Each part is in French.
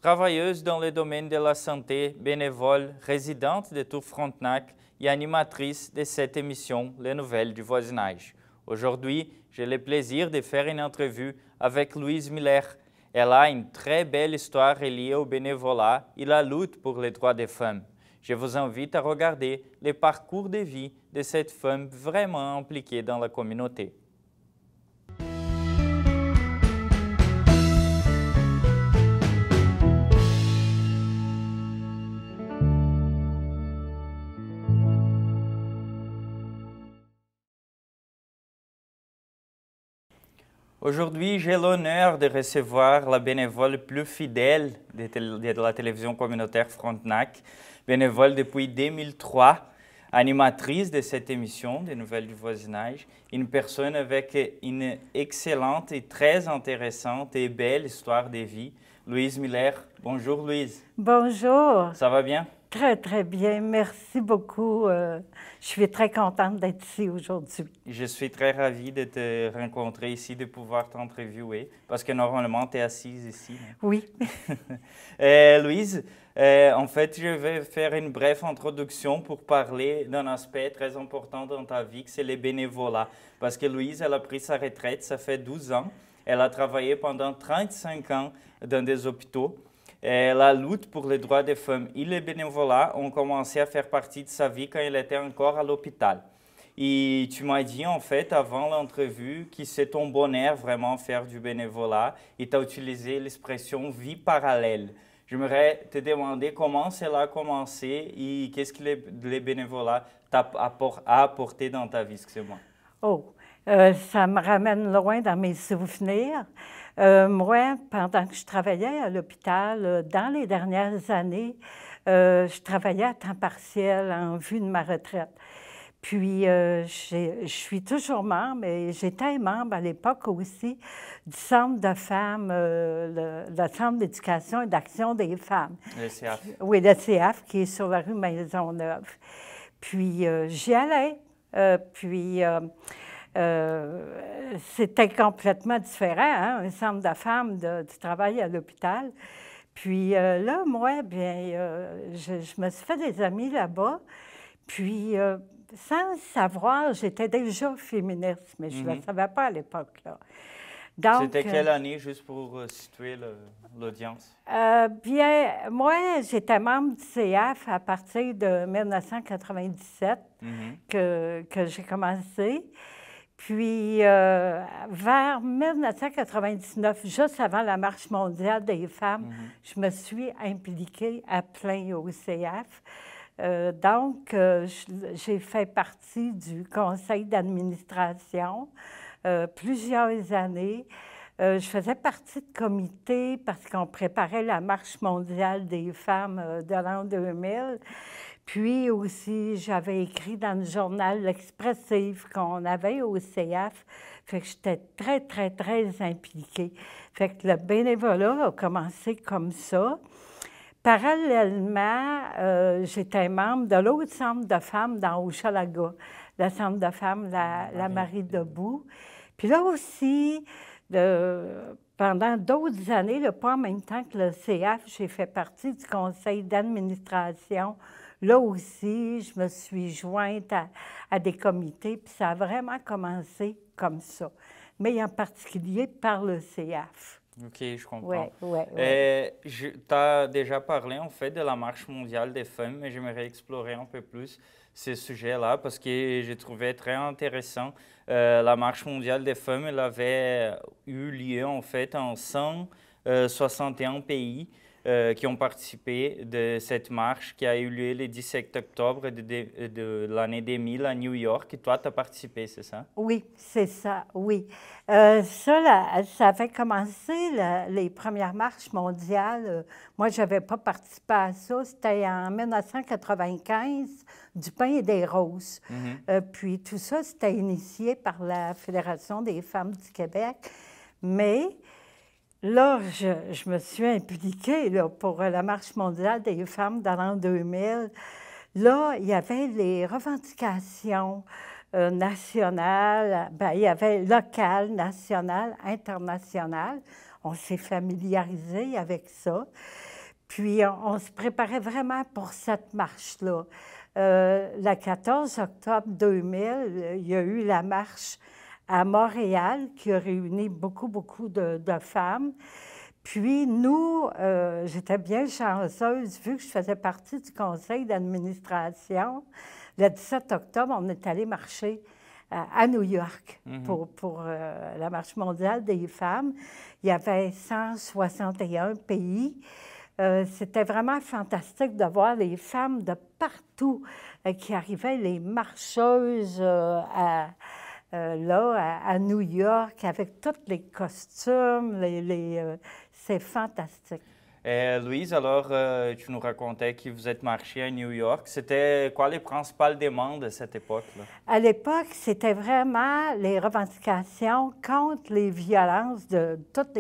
travailleuse dans le domaine de la santé, bénévole, résidente de Tour-Frontenac et animatrice de cette émission Les Nouvelles du Voisinage. Aujourd'hui, j'ai le plaisir de faire une entrevue avec Louise Miller. Elle a une très belle histoire reliée au bénévolat et la lutte pour les droits des femmes. Je vous invite à regarder le parcours de vie de cette femme vraiment impliquée dans la communauté. Aujourd'hui, j'ai l'honneur de recevoir la bénévole plus fidèle de la télévision communautaire Frontenac, bénévole depuis 2003, animatrice de cette émission des Nouvelles du Voisinage, une personne avec une excellente et très intéressante et belle histoire de vie. Louise Miller. Bonjour Louise. Bonjour. Ça va bien? Très, très bien. Merci beaucoup. Je suis très contente d'être ici aujourd'hui. Je suis très ravi de te rencontrer ici, de pouvoir t'interviewer, parce que normalement, tu es assise ici. Oui. Louise, en fait, je vais faire une brève introduction pour parler d'un aspect très important dans ta vie, que c'est le bénévolat. Parce que Louise, elle a pris sa retraite, ça fait 12 ans. Elle a travaillé pendant 35 ans dans des hôpitaux. La lutte pour les droits des femmes et le bénévolat ont commencé à faire partie de sa vie quand elle était encore à l'hôpital. Et tu m'as dit, en fait, avant l'entrevue, que c'est ton bonheur vraiment faire du bénévolat et tu as utilisé l'expression « vie parallèle ». J'aimerais te demander comment cela a commencé et qu'est-ce que le bénévolat t'a apporté dans ta vie, excuse-moi. Oh, ça me ramène loin dans mes souvenirs. Moi, pendant que je travaillais à l'hôpital, dans les dernières années, je travaillais à temps partiel en vue de ma retraite. Puis, je suis toujours membre et j'étais membre à l'époque aussi du Centre de femmes, le Centre d'éducation et d'action des femmes. Le CAF. Oui, le CAF, qui est sur la rue Maisonneuve. Puis, j'y allais. C'était complètement différent, hein, un centre de femmes du travail à l'hôpital. Puis là, moi, bien, je me suis fait des amis là-bas. Puis, sans savoir, j'étais déjà féministe, mais je ne le savais pas à l'époque, là. C'était quelle année, juste pour situer l'audience? Bien, moi, j'étais membre du CAF à partir de 1997 que j'ai commencé. Puis, vers 1999, juste avant la Marche mondiale des femmes, je me suis impliquée à plein au CAF. Donc, j'ai fait partie du conseil d'administration plusieurs années. Je faisais partie de comité parce qu'on préparait la Marche mondiale des femmes de l'an 2000. Puis aussi, j'avais écrit dans le journal L'Expressive qu'on avait au CAF. Fait que j'étais très, très, très impliquée. Fait que le bénévolat a commencé comme ça. Parallèlement, j'étais membre de l'autre centre de femmes dans Hochelaga, le centre de femmes La Marie Debout. Puis là aussi, pendant d'autres années, pas en même temps que le CAF, j'ai fait partie du conseil d'administration. Là aussi, je me suis jointe à des comités, puis ça a vraiment commencé comme ça, mais en particulier par le CAF. OK, je comprends. Oui. Tu as déjà parlé, en fait, de la Marche mondiale des femmes, mais j'aimerais explorer un peu plus ce sujet-là parce que j'ai trouvé très intéressant. La Marche mondiale des femmes, elle avait eu lieu, en fait, en 161 pays. Qui ont participé de cette marche qui a eu lieu le 17 octobre de l'année 2000 à New York. Et toi, tu as participé, c'est ça? Oui, c'est ça, oui. Ça avait commencé les premières marches mondiales. Moi, je n'avais pas participé à ça. C'était en 1995, du pain et des roses. Puis tout ça, c'était initié par la Fédération des femmes du Québec. Mais là, je me suis impliquée là, pour la Marche mondiale des femmes dans l'an 2000. Là, il y avait les revendications nationales, bien, il y avait locales, nationales, internationales. On s'est familiarisé avec ça. Puis, on se préparait vraiment pour cette marche-là. Le 14 octobre 2000, il y a eu la marche à Montréal qui a réuni beaucoup de femmes. Puis, nous, j'étais bien chanceuse, vu que je faisais partie du conseil d'administration. Le 17 octobre, on est allé marcher à New York pour la Marche mondiale des femmes. Il y avait 161 pays. C'était vraiment fantastique de voir les femmes de partout qui arrivaient, les marcheuses à New York, avec tous les costumes. C'est fantastique. Louise, alors, tu nous racontais que vous êtes marchée à New York. C'était quoi les principales demandes de cette époque-là? À l'époque, c'était vraiment les revendications contre les violences, de toutes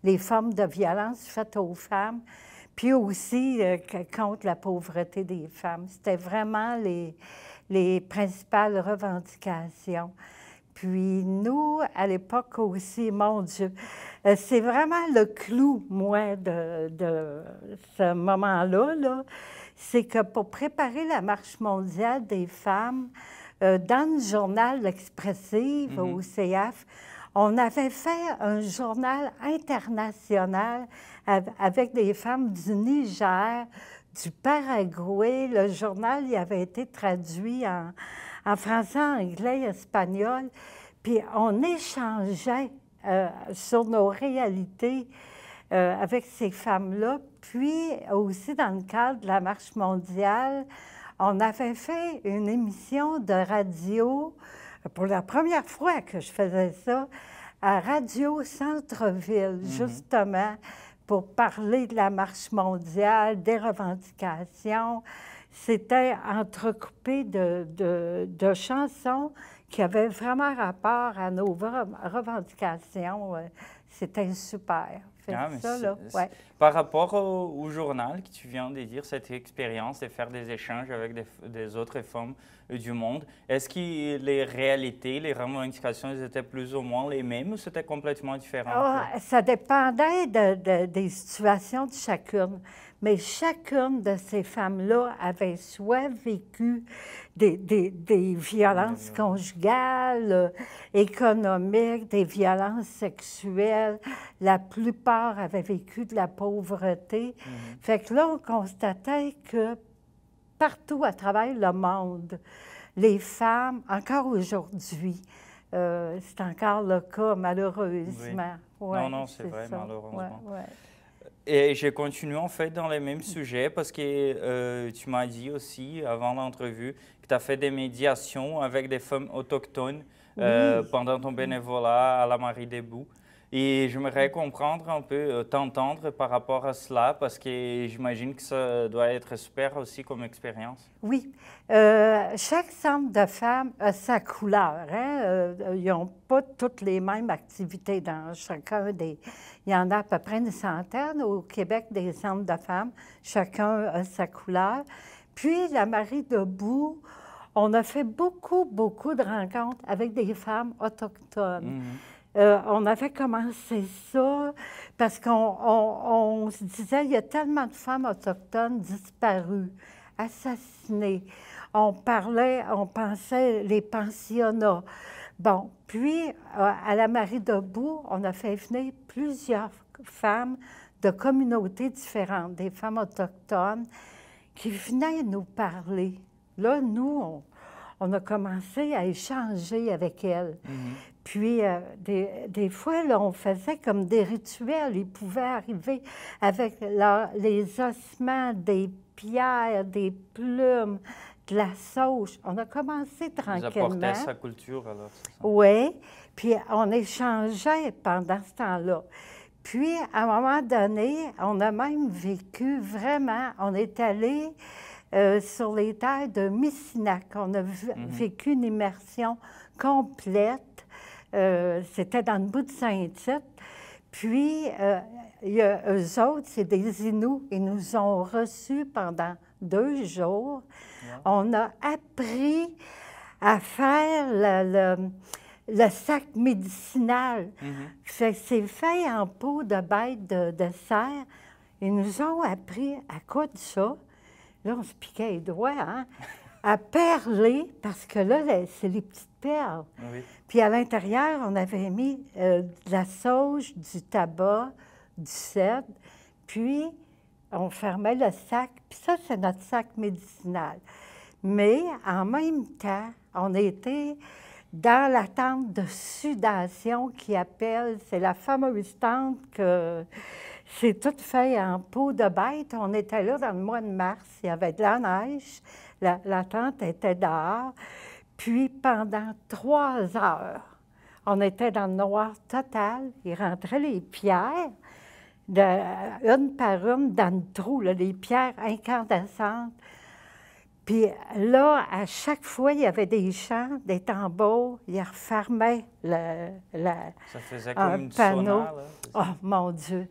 les formes de violence faites aux femmes, puis aussi contre la pauvreté des femmes. C'était vraiment les principales revendications. Puis nous, à l'époque aussi, mon Dieu, c'est vraiment le clou, moi, de ce moment-là, là, c'est que pour préparer la Marche mondiale des femmes, dans le journal L'Expressive, au CF, on avait fait un journal international avec des femmes du Niger, du Paraguay. Le journal il avait été traduit en français, anglais, espagnol. Puis on échangeait sur nos réalités avec ces femmes-là. Puis aussi, dans le cadre de la Marche mondiale, on avait fait une émission de radio, pour la première fois que je faisais ça, à Radio Centre-Ville, justement, pour parler de la Marche mondiale, des revendications. C'était entrecoupé de chansons qui avaient vraiment rapport à nos revendications. C'était super. Par rapport au journal que tu viens de dire, cette expérience de faire des échanges avec des autres femmes du monde, est-ce que les réalités, les revendications, elles étaient plus ou moins les mêmes ou c'était complètement différent? Ça dépendait des situations de chacune. Mais chacune de ces femmes-là avait soit vécu des violences conjugales, économiques, des violences sexuelles. La plupart avaient vécu de la pauvreté. Fait que là, on constatait que partout à travers le monde, les femmes, encore aujourd'hui, c'est encore le cas, malheureusement. Oui. Ouais, non, c'est vrai, ça. Malheureusement. Ouais. Et j'ai continué en fait dans les mêmes sujets parce que tu m'as dit aussi avant l'entrevue que tu as fait des médiations avec des femmes autochtones pendant ton bénévolat à la Marie Debout. Et j'aimerais comprendre un peu, t'entendre par rapport à cela, parce que j'imagine que ça doit être super aussi comme expérience. Oui. Chaque centre de femmes a sa couleur. Hein? Ils n'ont pas toutes les mêmes activités dans chacun des... Il y en a à peu près une centaine au Québec, des centres de femmes. Chacun a sa couleur. Puis, la Marie Debout, on a fait beaucoup de rencontres avec des femmes autochtones. On avait commencé ça parce qu'on se disait, il y a tellement de femmes autochtones disparues, assassinées. On pensait les pensionnats. Bon, puis à la Marie Debout, on a fait venir plusieurs femmes de communautés différentes, des femmes autochtones, qui venaient nous parler. Là, nous, on a commencé à échanger avec elles. Puis, des fois, là, on faisait comme des rituels. Ils pouvaient arriver avec les ossements, des pierres, des plumes, de la sauge. On a commencé tranquillement. Ils apportaient sa culture, alors, c'est ça? Oui. Puis, on échangeait pendant ce temps-là. Puis, à un moment donné, on a même vécu vraiment... On est allé sur les terres de Missinac. On a vécu une immersion complète. C'était dans le bout de Saint-Tite. Puis, eux autres, c'est des Inuits. Ils nous ont reçus pendant 2 jours. On a appris à faire le sac médicinal. C'est fait en peau de bête de cerf. Ils nous ont appris à coudre ça. Là, on se piquait les doigts, hein? À perler, parce que là, c'est les petites perles. Oui. Puis à l'intérieur, on avait mis de la sauge, du tabac, du cèdre, puis on fermait le sac. Puis ça, c'est notre sac médicinal. Mais en même temps, on était dans la tente de sudation qui appelle, c'est la fameuse tente que c'est tout fait en peau de bête. On était là dans le mois de mars, il y avait de la neige, la tente était dehors. Puis pendant 3 heures, on était dans le noir total. Il rentrait les pierres, une par une, dans le trou, là, les pierres incandescentes. Puis là, à chaque fois, il y avait des chants, des tambours. Ils refermaient Ça faisait comme une panneau. sauna, là. Oh, mon Dieu!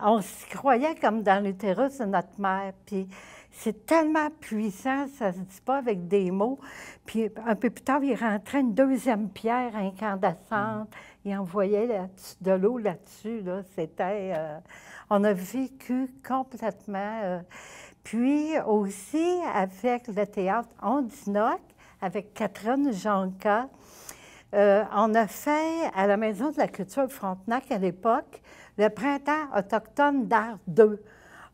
On se croyait comme dans l'utérus de notre mère. Puis c'est tellement puissant, ça ne se dit pas avec des mots. Puis un peu plus tard, il rentrait une deuxième pierre incandescente. Il envoyait de l'eau là-dessus. Là. C'était... on a vécu complètement... Puis aussi, avec le théâtre Ondinoc, avec Catherine Jonca, on a fait à la Maison de la culture Frontenac à l'époque le Printemps autochtone d'art 2.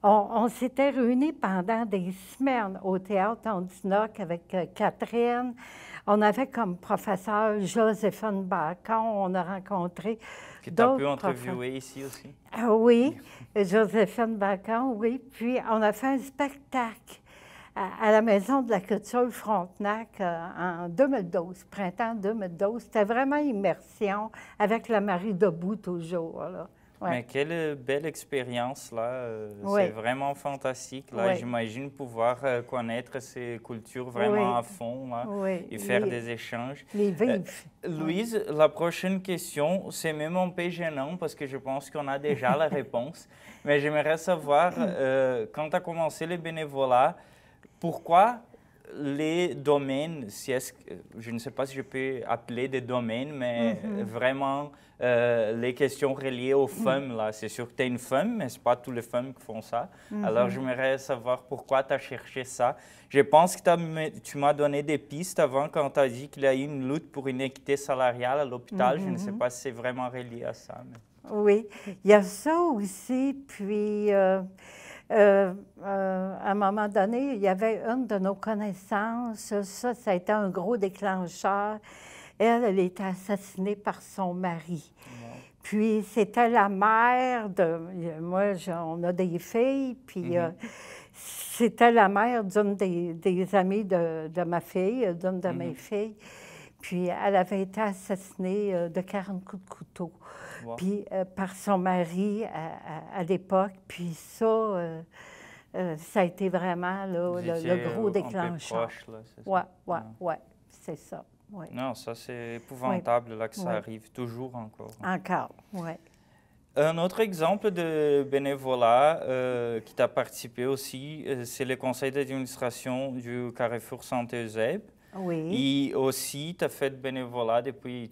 On s'était réunis pendant des semaines au théâtre Ondinoc avec Catherine. On avait comme professeur Joséphine Bacon. On a rencontré que tu as pu interviewer ici aussi. Ah oui, Joséphine Bacon, oui. Puis on a fait un spectacle à la Maison de la culture Frontenac en 2012, printemps 2012. C'était vraiment immersion avec la Marie Debout toujours, là. Ouais. Mais quelle belle expérience, là. Oui. C'est vraiment fantastique, là. Oui. J'imagine pouvoir connaître ces cultures vraiment Oui. à fond, là, Oui. et faire des échanges. Les vivre. Louise, la prochaine question, c'est même un peu gênant parce que je pense qu'on a déjà la réponse. Mais j'aimerais savoir, quand tu as commencé le bénévolat, pourquoi les domaines, je ne sais pas si je peux appeler des domaines, mais vraiment les questions reliées aux femmes, là. C'est sûr que tu es une femme, mais ce n'est pas toutes les femmes qui font ça. Alors, j'aimerais savoir pourquoi tu as cherché ça. Je pense que tu m'as donné des pistes avant quand tu as dit qu'il y a eu une lutte pour une équité salariale à l'hôpital. Je ne sais pas si c'est vraiment relié à ça. Mais... Oui, il y a ça aussi. Puis, à un moment donné, il y avait une de nos connaissances, ça a été un gros déclencheur. Elle était assassinée par son mari. Wow. Puis c'était la mère de... Moi, on a des filles, puis c'était la mère d'une des amies de ma fille, d'une de mes filles. Puis elle avait été assassinée de 40 coups de couteau. Wow. Puis par son mari à l'époque. Puis ça a été vraiment là, le gros déclencheur. Oui, c'est ça. Oui. Non, ça c'est épouvantable là, que ça arrive toujours encore. Encore, oui. Un autre exemple de bénévolat qui t'a participé aussi, c'est le conseil d'administration du Carrefour Saint-Eusèbe. Oui. Et aussi, tu fais du bénévolat depuis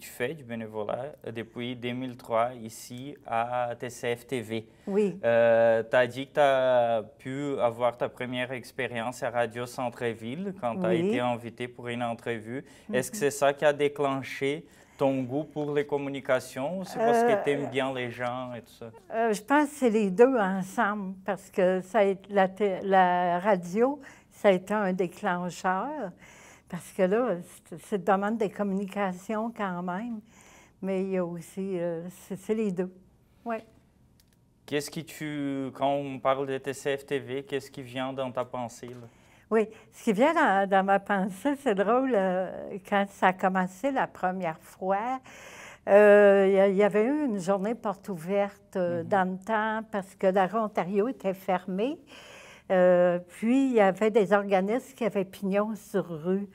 2003 ici à TCF TV. Oui. Tu as dit que tu as pu avoir ta première expérience à Radio Centre-Ville quand tu as été invité pour une entrevue. Est-ce que c'est ça qui a déclenché ton goût pour les communications ou c'est parce que tu aimes bien les gens et tout ça? Je pense que c'est les deux ensemble parce que la radio, ça a été un déclencheur. Parce que là, c'est le domaine des communications quand même, mais il y a aussi, c'est les deux, oui. Qu'est-ce quand on parle de TCF-TV, qu'est-ce qui vient dans ta pensée, là? Oui, ce qui vient dans ma pensée, c'est drôle, quand ça a commencé la première fois, il y avait eu une journée porte ouverte dans le temps parce que la rue Ontario était fermée. Puis, il y avait des organismes qui avaient pignon sur rue.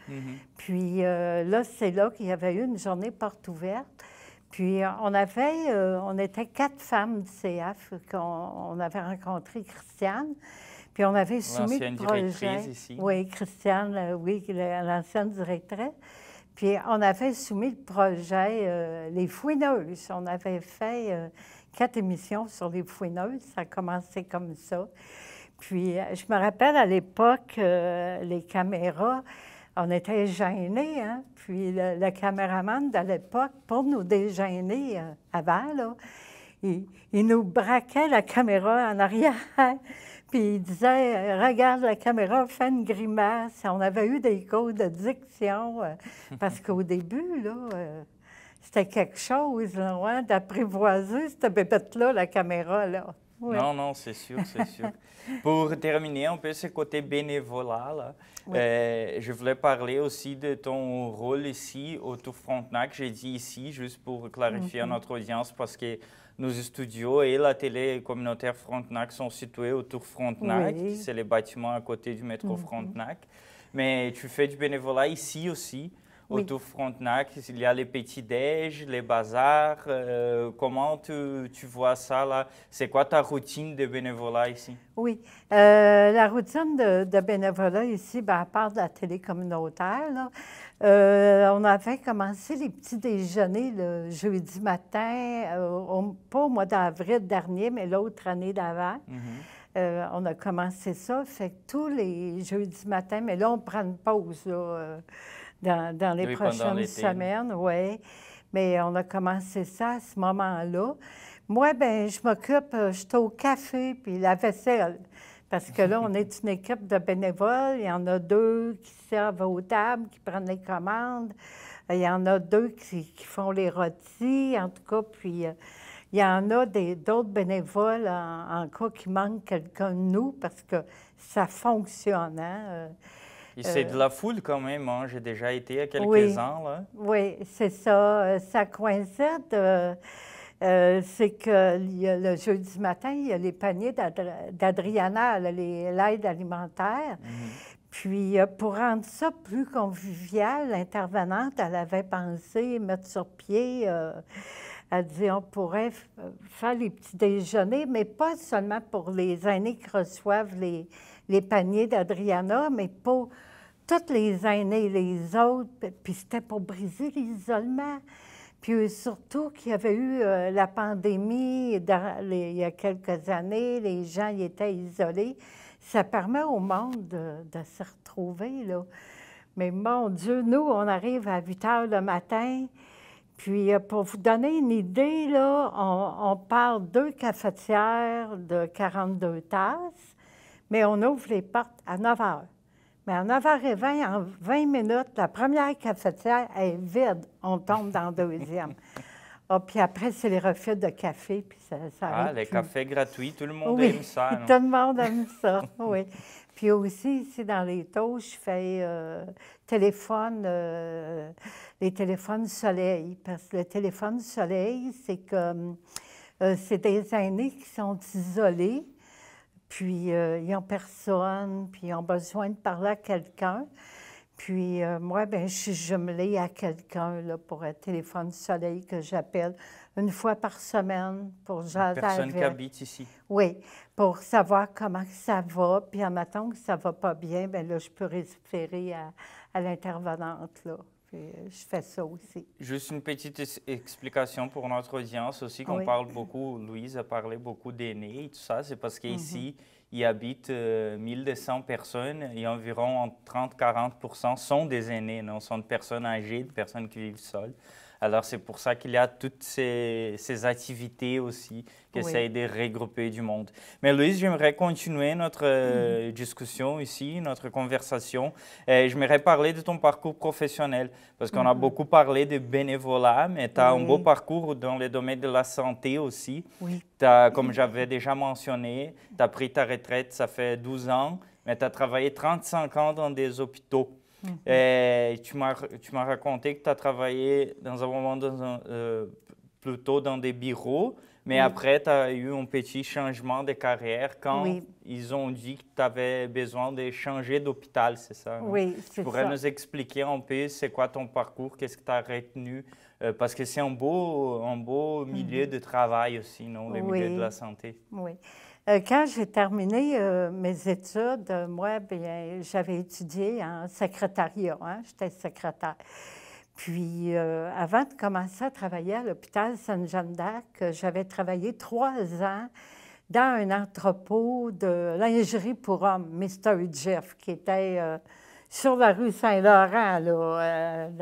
Puis là, c'est là qu'il y avait eu une journée porte ouverte. Puis, on était 4 femmes du CF qu'on avait rencontré Christiane. Puis, on avait soumis le projet. Ici. Oui, Christiane, oui, l'ancienne directrice. Puis, on avait soumis le projet Les Fouineuses. On avait fait 4 émissions sur les fouineuses. Ça a commencé comme ça. Puis, je me rappelle à l'époque, les caméras, on était gênés, hein? Puis, le caméraman de l'époque, pour nous dégêner avant, là, il nous braquait la caméra en arrière. Puis il disait, regarde la caméra, fais une grimace. On avait eu des cours de diction, parce qu'au début, là, c'était quelque chose, là, ouais, d'apprivoiser cette bébête-là, la caméra, là. Ouais. Non, non, c'est sûr, c'est sûr. Pour terminer un peu ce côté bénévolat, là, oui. Je voulais parler aussi de ton rôle ici au Tour Frontenac. J'ai dit ici, juste pour clarifier à notre audience, parce que nos studios et la télé communautaire Frontenac sont situés au Tour Frontenac. Oui. C'est les bâtiments à côté du métro Frontenac. Mais tu fais du bénévolat ici aussi, au Tour Frontenac. Il y a les petits-déj, les bazars. Comment tu vois ça là? C'est quoi ta routine de bénévolat ici? Oui, la routine de bénévolat ici, bien, à part de la télé communautaire, là, on avait commencé les petits déjeuners le jeudi matin, pas au mois d'avril dernier, mais l'autre année d'avant. On a commencé ça, fait que tous les jeudis matins, mais là, on prend une pause là, dans les prochaines semaines, oui. Mais on a commencé ça à ce moment-là. Moi, bien, je m'occupe, je suis au café puis la vaisselle. Parce que là, on est une équipe de bénévoles. Il y en a 2 qui servent aux tables, qui prennent les commandes. Il y en a 2 qui font les rôtis, en tout cas. Puis, il y en a d'autres bénévoles, en cas qu'il manque quelqu'un de nous, parce que ça fonctionne, hein? C'est de la foule quand même, hein? J'ai déjà été à quelques-uns, là. Oui, c'est ça. Ça coïncide. C'est que le jeudi matin, il y a les paniers d'Adriana, l'aide alimentaire. Puis, pour rendre ça plus convivial, l'intervenante, elle avait pensé mettre sur pied, elle dit, on pourrait faire les petits déjeuners, mais pas seulement pour les aînés qui reçoivent les paniers d'Adriana, mais pour tous les aînés, les autres. Puis, c'était pour briser l'isolement. Puis surtout qu'il y avait eu la pandémie il y a quelques années, les gens y étaient isolés. Ça permet au monde de se retrouver, là. Mais mon Dieu, nous, on arrive à 8 heures le matin. Puis pour vous donner une idée, là, on parle 2 cafetières de 42 tasses, mais on ouvre les portes à 9 heures. Mais à 9h20, en 20 minutes, la première cafetière est vide. On tombe dans la deuxième. Puis après, c'est les refus de café. Puis ça les cafés gratuits, tout le monde aime ça, non? Tout le monde aime ça, oui. Puis aussi, ici, dans les taux, je fais les téléphones soleil. Parce que le téléphone soleil, c'est que c'est des aînés qui sont isolés. Puis, ils n'ont personne, puis ils ont besoin de parler à quelqu'un. Puis, moi, bien, je suis jumelée à quelqu'un là, pour un téléphone soleil que j'appelle une fois par semaine pour jaser avec. Personne qui habite ici. Oui, pour savoir comment ça va. Puis, en attendant que ça ne va pas bien, bien là, je peux référer à l'intervenante, là. Puis, je fais ça aussi. Juste une petite explication pour notre audience aussi, qu'on parle beaucoup, Louise a parlé beaucoup d'aînés et tout ça, c'est parce qu'ici, il habite 1200 personnes et environ 30-40% sont des aînés, non? Sont de personnes âgées, de personnes qui vivent seules. Alors, c'est pour ça qu'il y a toutes ces activités aussi qui essayent de regrouper du monde. Mais Louise, j'aimerais continuer notre discussion ici, notre conversation. J'aimerais parler de ton parcours professionnel, parce qu'on a beaucoup parlé de bénévolat, mais tu as un beau parcours dans le domaine de la santé aussi. Comme j'avais déjà mentionné, tu as pris ta retraite, ça fait 12 ans, mais tu as travaillé 35 ans dans des hôpitaux. Tu m'as raconté que tu as travaillé dans un moment plutôt dans des bureaux, mais après, tu as eu un petit changement de carrière quand ils ont dit que tu avais besoin de changer d'hôpital, c'est ça? Oui, c'est ça. Tu pourrais nous expliquer un peu c'est quoi ton parcours, qu'est-ce que tu as retenu? Parce que c'est un beau milieu de travail aussi, non? Le milieu de la santé. Oui. Quand j'ai terminé mes études, moi, bien, j'avais étudié en secrétariat, hein? J'étais secrétaire. Puis, avant de commencer à travailler à l'hôpital Sainte-Jeanne d'Arc, j'avais travaillé 3 ans dans un entrepôt de lingerie pour hommes, Mr. Jeff, qui était sur la rue Saint-Laurent.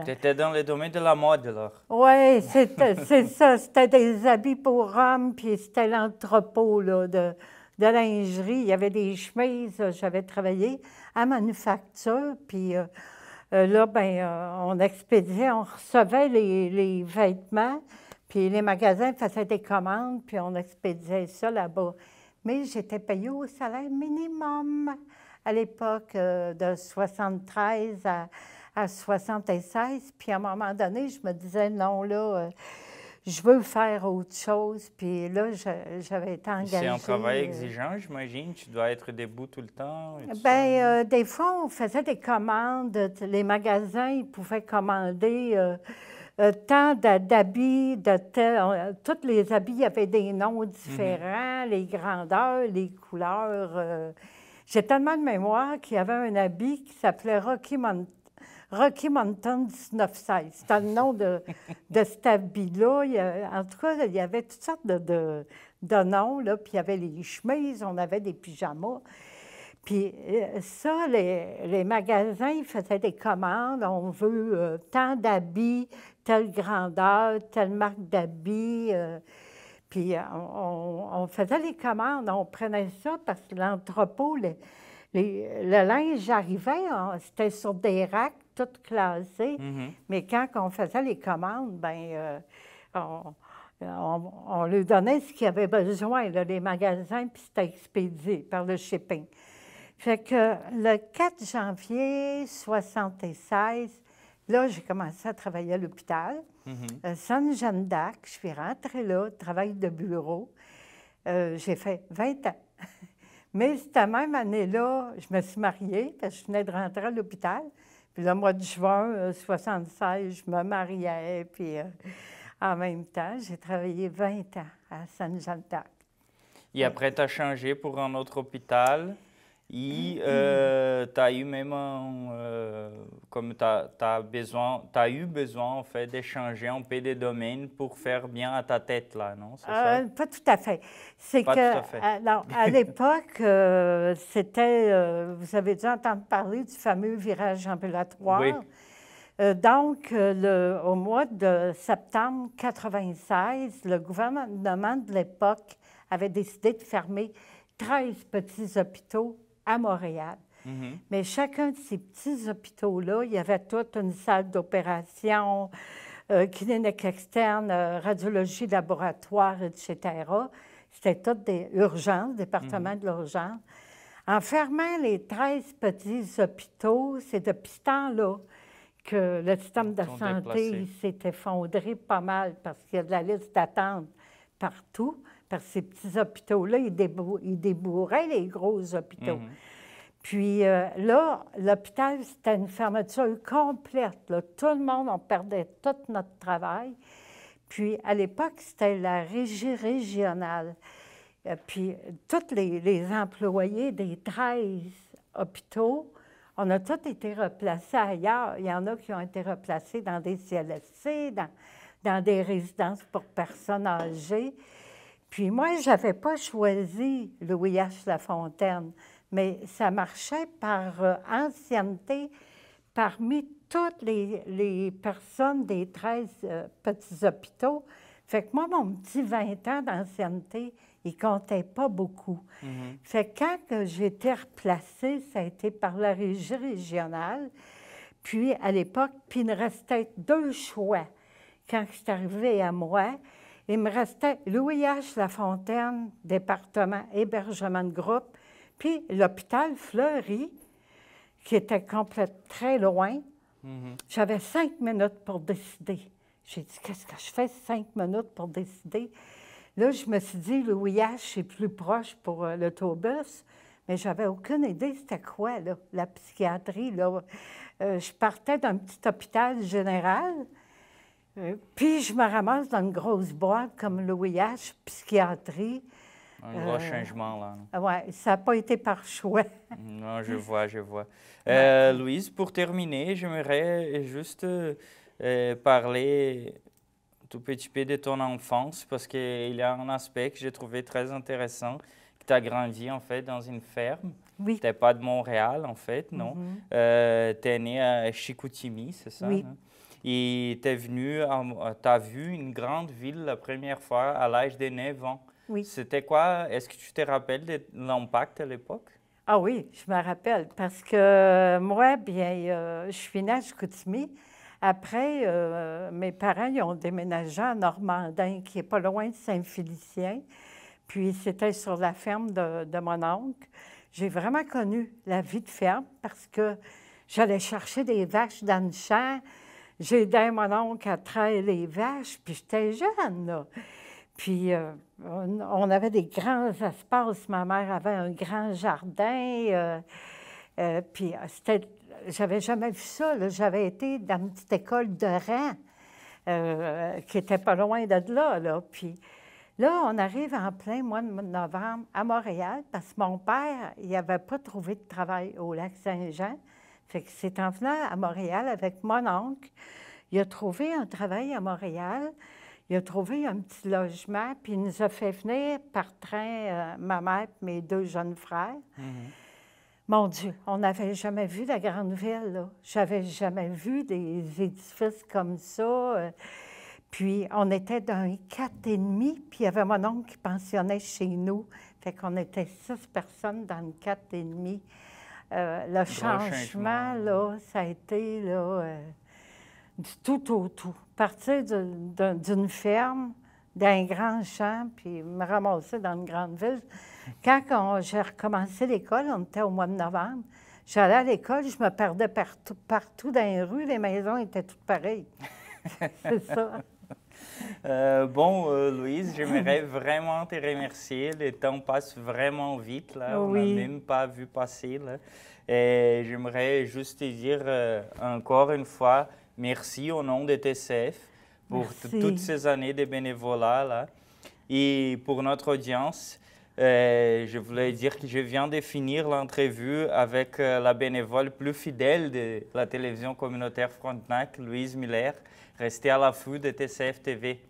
Tu étais dans le domaine de la mode, alors? Oui, c'est ça. C'était des habits pour hommes, puis c'était l'entrepôt là, de lingerie. Il y avait des chemises. J'avais travaillé à manufacture, puis là, on expédiait, on recevait les vêtements, puis les magasins faisaient des commandes, puis on expédiait ça là-bas. Mais j'étais payée au salaire minimum à l'époque, de 73 à 76. Puis à un moment donné, je me disais, non, là, je veux faire autre chose. Puis là, j'avais été engagée. C'est un travail exigeant, j'imagine. Tu dois être debout tout le temps. Des fois, on faisait des commandes. Les magasins, ils pouvaient commander tant d'habits, tous les habits avaient des noms différents, les grandeurs, les couleurs. J'ai tellement de mémoire qu'il y avait un habit qui s'appelait Rocky Mountain 1916. C'était le nom de cet habit-là. En tout cas, il y avait toutes sortes de noms, là. Puis il y avait les chemises, on avait des pyjamas. Puis ça, les magasins, ils faisaient des commandes. On veut tant d'habits, telle grandeur, telle marque d'habits. Puis on faisait les commandes, on prenait ça parce que l'entrepôt, le linge arrivait, c'était sur des racks, tout classé. Mais quand on faisait les commandes, on lui donnait ce qu'il avait besoin, là, les magasins, puis c'était expédié par le shipping. Fait que le 4 janvier 1976, là, j'ai commencé à travailler à l'hôpital. Sainte-Jeanne d'Arc, je suis rentrée là, travail de bureau. J'ai fait 20 ans. Mais cette même année-là, je me suis mariée, parce que je venais de rentrer à l'hôpital. Puis le mois de juin 1976, je me mariais. Puis en même temps, j'ai travaillé 20 ans à Sainte-Jeanne d'Arc. Et après, tu as changé pour un autre hôpital. Et tu as eu même comme tu as eu besoin en fait d'échanger un peu de domaine pour faire bien à ta tête là, non? C'est ça? Pas tout à fait. C'est Pas que tout à fait. à l'époque, c'était, vous avez dû entendre parler du fameux virage ambulatoire. Oui. Donc, au mois de septembre 1996, le gouvernement de l'époque avait décidé de fermer 13 petits hôpitaux à Montréal. Mais chacun de ces petits hôpitaux-là, il y avait toute une salle d'opération, clinique externe, radiologie, laboratoire, etc. C'était toutes des urgences, départements de l'urgence. En fermant les 13 petits hôpitaux, c'est depuis ce temps-là que le système de santé s'est effondré pas mal parce qu'il y a de la liste d'attente partout. Parce que ces petits hôpitaux-là, ils débourraient les gros hôpitaux. Puis là, l'hôpital, c'était une fermeture complète. Là. Tout le monde, on perdait tout notre travail. Puis à l'époque, c'était la régie régionale. Puis tous les employés des 13 hôpitaux, on a tous été replacés ailleurs. Il y en a qui ont été replacés dans des CLSC, dans des résidences pour personnes âgées. Puis moi, je n'avais pas choisi Louis H. Lafontaine, mais ça marchait par ancienneté parmi toutes les personnes des 13 petits hôpitaux. Fait que moi, mon petit 20 ans d'ancienneté, il comptait pas beaucoup. Fait que quand j'ai été replacée, ça a été par la régie régionale. Puis à l'époque, il me restait 2 choix. Quand c'est arrivé à moi, il me restait Louis H. Lafontaine, département hébergement de groupe, puis l'hôpital Fleury, qui était complètement très loin. J'avais 5 minutes pour décider. J'ai dit, qu'est-ce que je fais 5 minutes pour décider? Là, je me suis dit, Louis H., c'est plus proche pour l'autobus, mais j'avais aucune idée c'était quoi, là, la psychiatrie. Là. Je partais d'un petit hôpital général, puis je me ramasse dans une grosse boîte comme Louis H., psychiatrie. Un gros changement, là. Oui, ça n'a pas été par choix. Non, je vois. Louise, pour terminer, j'aimerais juste parler tout petit peu de ton enfance parce qu'il y a un aspect que j'ai trouvé très intéressant, que tu as grandi en fait dans une ferme. Oui. Tu n'es pas de Montréal en fait, non? Tu es né à Chicoutimi, c'est ça? Oui. Hein? Et tu es venu, tu as vu une grande ville la première fois à l'âge de 9 ans. Oui. C'était quoi? Est-ce que tu te rappelles de l'impact à l'époque? Ah oui, je me rappelle, parce que moi, bien, je suis née à Chicoutimi. Après, mes parents ils ont déménagé à Normandin, qui n'est pas loin de Saint-Félicien. Puis c'était sur la ferme de mon oncle. J'ai vraiment connu la vie de ferme parce que j'allais chercher des vaches dans le champ. J'ai aidé mon oncle à traire les vaches, puis j'étais jeune, là. Puis on avait des grands espaces. Ma mère avait un grand jardin. Puis j'avais jamais vu ça, là. J'avais été dans une petite école de rang qui était pas loin de là, là. Puis là, on arrive en plein mois de novembre à Montréal parce que mon père, il n'avait pas trouvé de travail au Lac-Saint-Jean. Fait que c'est en venant à Montréal avec mon oncle. Il a trouvé un travail à Montréal. Il a trouvé un petit logement, puis il nous a fait venir par train, ma mère et mes 2 jeunes frères. Mon Dieu, on n'avait jamais vu la grande ville, là. J'avais jamais vu des édifices comme ça. Puis on était dans un 4,5, puis il y avait mon oncle qui pensionnait chez nous. Fait qu'on était 6 personnes dans le 4,5. Le changement, là, ça a été, là, du tout au tout. Partir d'une ferme, d'un grand champ, puis me ramasser dans une grande ville. Quand j'ai recommencé l'école, on était au mois de novembre, j'allais à l'école, je me perdais partout dans les rues, les maisons étaient toutes pareilles. C'est ça. Louise, j'aimerais vraiment te remercier. Le temps passe vraiment vite, là. Oui. On n'a même pas vu passer, là. Et j'aimerais juste te dire encore une fois, merci au nom de TCF pour toutes ces années de bénévolat, là. Et pour notre audience, je voulais dire que je viens de finir l'entrevue avec la bénévole plus fidèle de la télévision communautaire Frontenac, Louise Miller. Restez à l'affût de TCF TV.